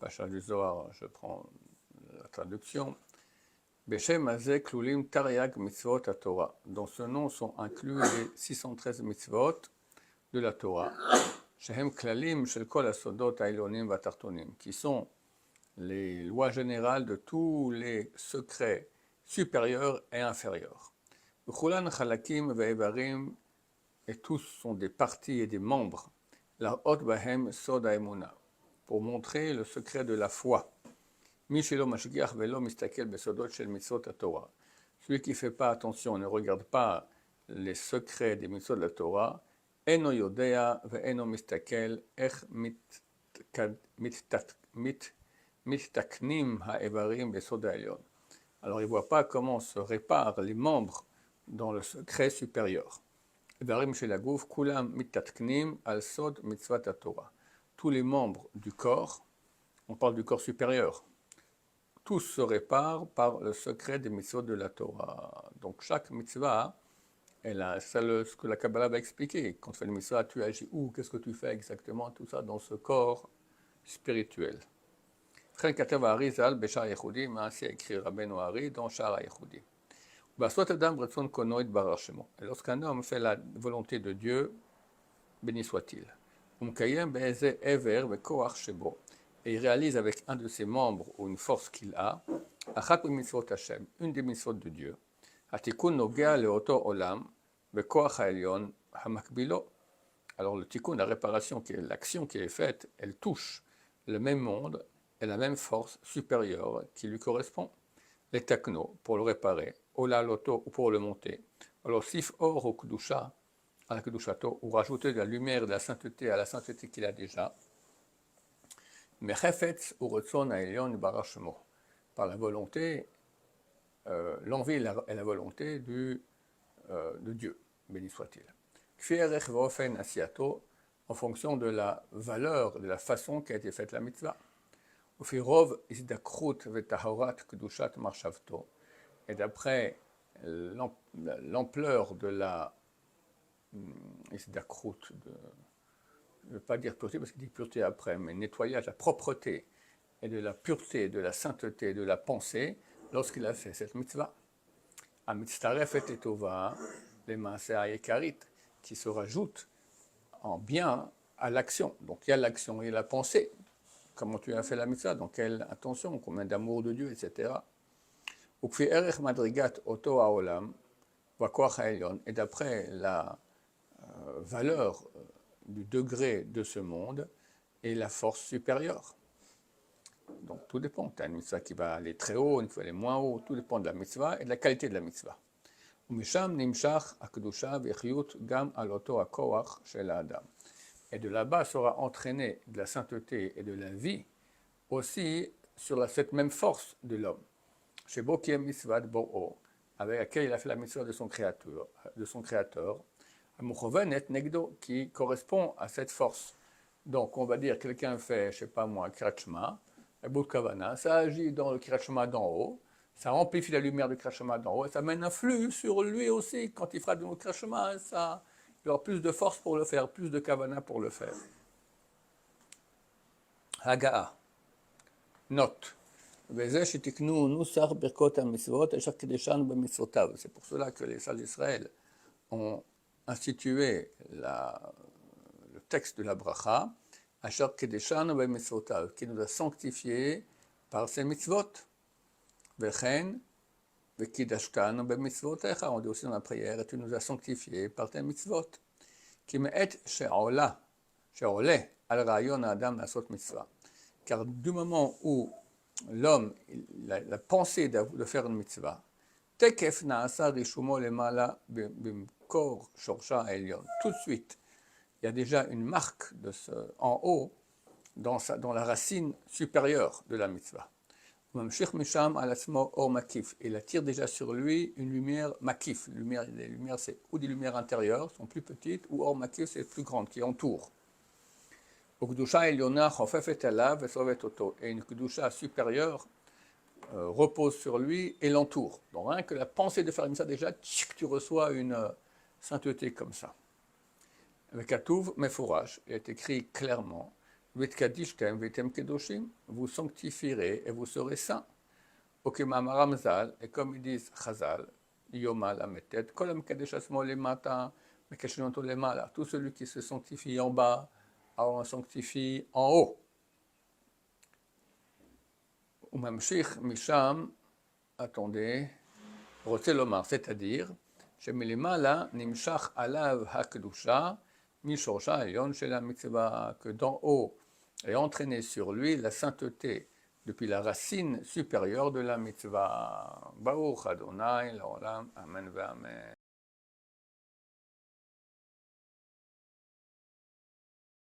Pacha du Zohar, je prends la traduction. Beshem Hazeh Klulim Tariag Mitzvot Torah. Dans ce nom sont inclus les 613 mitzvot de la Torah. Shehem Klalim Shel Kol Asodot Ailonim Vatartonim, qui sont les lois générales de tous les secrets supérieurs et inférieurs. Chulan Chalakim Ve'evarim, et tous sont des parties et des membres. La Hot Bahem Sod Haemuna, pour montrer le secret de la foi. Mishelo Mashgiach Velo Mistakel Besodot Shel Mitzvot Torah. Celui qui ne fait pas attention, ne regarde pas les secrets des mitzvot de la Torah, Eno Yodea Ve'eno Mistakel Ech Mittaknim Ha'evarim Besod Ha'elyon. Alors il ne voit pas comment se réparent les membres dans le secret supérieur. Evarim Shel Haguf Kulam Mittaknim Al Sod Mitzvat Torah. Tous les membres du corps, on parle du corps supérieur, tous se réparent par le secret des mitzvot de la Torah. Donc chaque mitzvah, c'est ce que la Kabbalah va expliquer. Quand tu fais le mitzvah, tu agis où, qu'est-ce que tu fais exactement, tout ça dans ce corps spirituel. Chen Katev Arizal Beshar Yehudi, mais ainsi a écrit Rabbeinu Ari dans Shar Yehudi. Et lorsqu'un homme fait la volonté de Dieu, béni soit-il, et il réalise avec un de ses membres ou une force qu'il a, une des mitzvot de Dieu, alors le tikkun, la réparation, l'action qui est faite, elle touche le même monde et la même force supérieure qui lui correspond. Les takno, pour le réparer, ola loto, ou pour le monter, alors sif or ou kdusha, à la kedushato, ou rajouter de la lumière et de la sainteté à la sainteté qu'il a déjà, mais chefetz ou retson aelion barashmo, par la volonté, l'envie et la volonté de Dieu, béni soit-il. Kfierech vofen asiato, en fonction de la valeur, de la façon qui a été faite la mitzvah. Ufirov isdakrut vetahorat kedushat marshavto, et d'après l'ampleur de la isdakrut, je ne veux pas dire pureté parce qu'il dit pureté après, mais nettoyage, la propreté et de la pureté, de la sainteté, de la pensée, lorsqu'il a fait cette mitzvah. Amitztaref et tova, les maaseh ayekarit, qui se rajoutent en bien à l'action. Donc il y a l'action et la pensée. Comment tu as fait la mitzvah, dans quelle intention, combien d'amour de Dieu, etc. Ukfi erech madrigat oto haolam, vakoach haelyon, et d'après la valeur du degré de ce monde et la force supérieure. Donc tout dépend. Tu as une mitzvah qui va aller très haut, une fois aller moins haut, tout dépend de la mitzvah et de la qualité de la mitzvah. Et de là-bas sera entraîné de la sainteté et de la vie aussi sur cette même force de l'homme. Chez Bokiem Mitzvat Bo'o, avec laquelle il a fait la mitzvah de son créateur, Negdo, qui correspond à cette force. Donc on va dire quelqu'un fait, je ne sais pas moi, Kriyat Shema, Bout Kavana, ça agit dans le Kriyat Shema d'en haut, ça amplifie la lumière du Kriyat Shema d'en haut, et ça mène un flux sur lui aussi. Quand il fera de notre Kriyat Shema, il aura plus de force pour le faire, plus de Kavana pour le faire. Haga'a, note. C'est pour cela que les sages d'Israël ont institué le texte de la bracha, qui nous a sanctifiés par ses mitzvot. On dit aussi dans la prière, et tu nous as sanctifiés par tes mitzvot. Car du moment où l'homme, la pensée de faire une mitzvah, tout de suite, il y a déjà une marque en haut, dans la racine supérieure de la mitzvah. Il attire déjà sur lui une lumière makif. Les lumières, c'est ou des lumières intérieures, sont plus petites, ou or makif, c'est plus grande, qui entoure. Et une kedusha supérieure repose sur lui et l'entoure. Donc rien que la pensée de faire une ça déjà, tu reçois une sainteté comme ça. Avec Atouv Mefourash, il est écrit clairement, Vitkadishtem vitem kedoshim, vous sanctifierez et vous serez saints. Okemamar Ramzal, et comme ils disent Chazal, Yoma Lametet, Kolam Kadesh Asmo Lemata, Mekashinoto Lemala, tout celui qui se sanctifie en bas, alors on sanctifie en haut. Umamshich Misham, attendez, Rotelomar, c'est-à-dire, Shemelimala Nimshach Alav Hakdusha, Mishorcha Yon Shela Mitzvah, que d'en haut est entraîné sur lui la sainteté depuis la racine supérieure de la mitzvah. Baruch Adonai, l'olam, amen, amen.